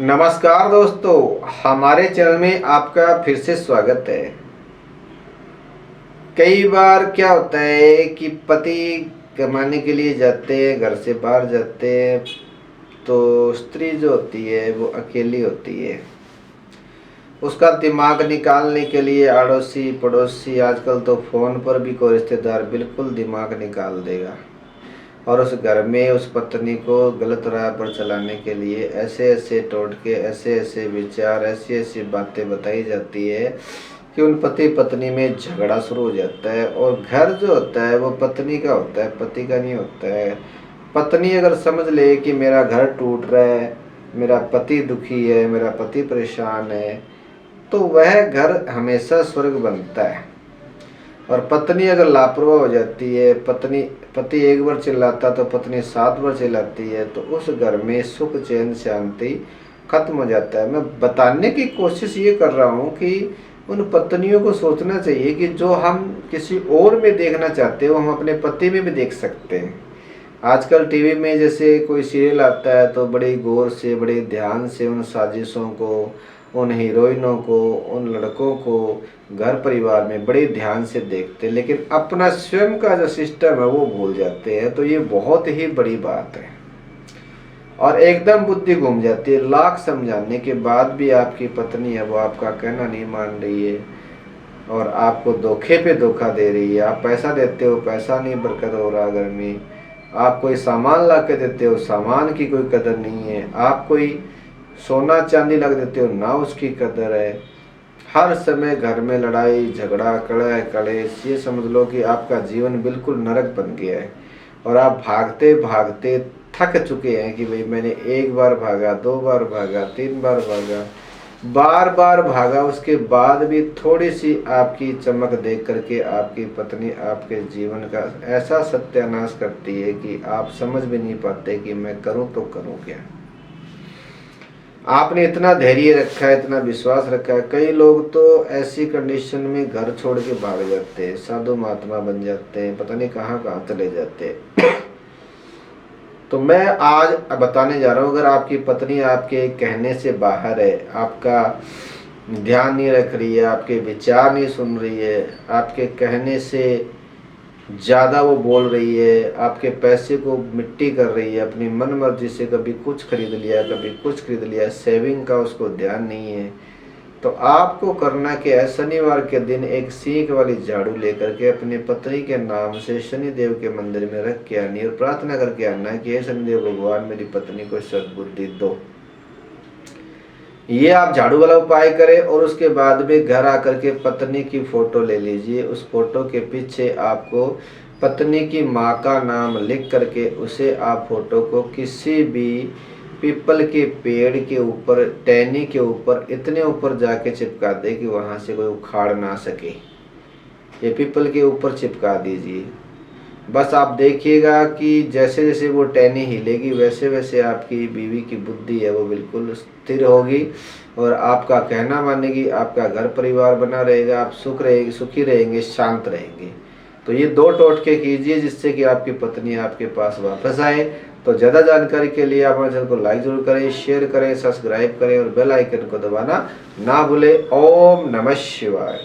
नमस्कार दोस्तों, हमारे चैनल में आपका फिर से स्वागत है। कई बार क्या होता है कि पति कमाने के लिए जाते हैं, घर से बाहर जाते हैं, तो स्त्री जो होती है वो अकेली होती है। उसका दिमाग निकालने के लिए अड़ोसी पड़ोसी, आजकल तो फ़ोन पर भी कोई रिश्तेदार बिल्कुल दिमाग निकाल देगा और उस घर में उस पत्नी को गलत राह पर चलाने के लिए ऐसे ऐसे टोटके, ऐसे ऐसे विचार, ऐसी ऐसी बातें बताई जाती है कि उन पति पत्नी में झगड़ा शुरू हो जाता है। और घर जो होता है वो पत्नी का होता है, पति का नहीं होता है। पत्नी अगर समझ ले कि मेरा घर टूट रहा है, मेरा पति दुखी है, मेरा पति परेशान है, तो वह घर हमेशा स्वर्ग बनता है। और पत्नी अगर लापरवाह हो जाती है, पति एक बार चिल्लाता तो पत्नी 7 बार चिल्लाती है, तो उस घर में सुख चैन शांति खत्म हो जाता है। मैं बताने की कोशिश ये कर रहा हूँ कि उन पत्नियों को सोचना चाहिए कि जो हम किसी और में देखना चाहते हो, हम अपने पति में भी देख सकते हैं। आजकल टीवी में जैसे कोई सीरियल आता है तो बड़े गौर से, बड़े ध्यान से उन साजिशों को, उन हीरोइनों को, उन लड़कों को घर परिवार में बड़े ध्यान से देखते हैं, लेकिन अपना स्वयं का जो सिस्टम है वो भूल जाते हैं। तो ये बहुत ही बड़ी बात है और एकदम बुद्धि घूम जाती है। लाख समझाने के बाद भी आपकी पत्नी है वो आपका कहना नहीं मान रही है और आपको धोखे पे धोखा दे रही है। आप पैसा देते हो, पैसा नहीं बरकत हो रहा घर में। आप कोई सामान ला के देते हो, सामान की कोई कदर नहीं है। आप कोई सोना चांदी लग देते हो, ना उसकी कदर है। हर समय घर में लड़ाई झगड़ा, कलह कलेश, ये समझ लो कि आपका जीवन बिल्कुल नरक बन गया है। और आप भागते भागते थक चुके हैं कि भाई मैंने 1 बार भागा, 2 बार भागा, 3 बार भागा, बार बार भागा, उसके बाद भी थोड़ी सी आपकी चमक देख करके आपकी पत्नी आपके जीवन का ऐसा सत्यानाश करती है कि आप समझ भी नहीं पाते कि मैं करूं तो करूं क्या। आपने इतना धैर्य रखा है, इतना विश्वास रखा है। कई लोग तो ऐसी कंडीशन में घर छोड़ के भाग जाते हैं, साधु महात्मा बन जाते हैं, पता नहीं कहाँ कहाँ चले जाते हैं। तो मैं आज बताने जा रहा हूँ, अगर आपकी पत्नी आपके कहने से बाहर है, आपका ध्यान नहीं रख रही है, आपके विचार नहीं सुन रही है, आपके कहने से ज़्यादा वो बोल रही है, आपके पैसे को मिट्टी कर रही है, अपनी मन मर्जी से कभी कुछ खरीद लिया, कभी कुछ खरीद लिया, सेविंग का उसको ध्यान नहीं है, तो आपको करना कि शनिवार के दिन एक सीख वाली झाड़ू लेकर के अपने पत्नी के नाम से शनिदेव के मंदिर में रख के आनी और प्रार्थना करके आना कि हे शनिदेव भगवान, मेरी पत्नी को सद्बुद्धि दो। ये आप झाड़ू वाला उपाय करें और उसके बाद में घर आकर के पत्नी की फोटो ले लीजिए। उस फोटो के पीछे आपको पत्नी की माँ का नाम लिख करके उसे आप फोटो को किसी भी पीपल के पेड़ के ऊपर, टहनी के ऊपर, इतने ऊपर जाके चिपका दे कि वहां से कोई उखाड़ ना सके। ये पीपल के ऊपर चिपका दीजिए। बस आप देखिएगा कि जैसे जैसे वो टहनी हिलेगी वैसे वैसे आपकी बीवी की बुद्धि है वो बिल्कुल स्थिर होगी और आपका कहना मानेगी, आपका घर परिवार बना रहेगा, आप सुखी रहेंगे, शांत रहेंगे। तो ये 2 टोटके कीजिए जिससे कि आपकी पत्नी आपके पास वापस आए। तो ज़्यादा जानकारी के लिए आप हमारे चैनल को लाइक जरूर करें, शेयर करें, सब्सक्राइब करें और बेल आइकन को दबाना ना भूलें। ओम नमः शिवाय।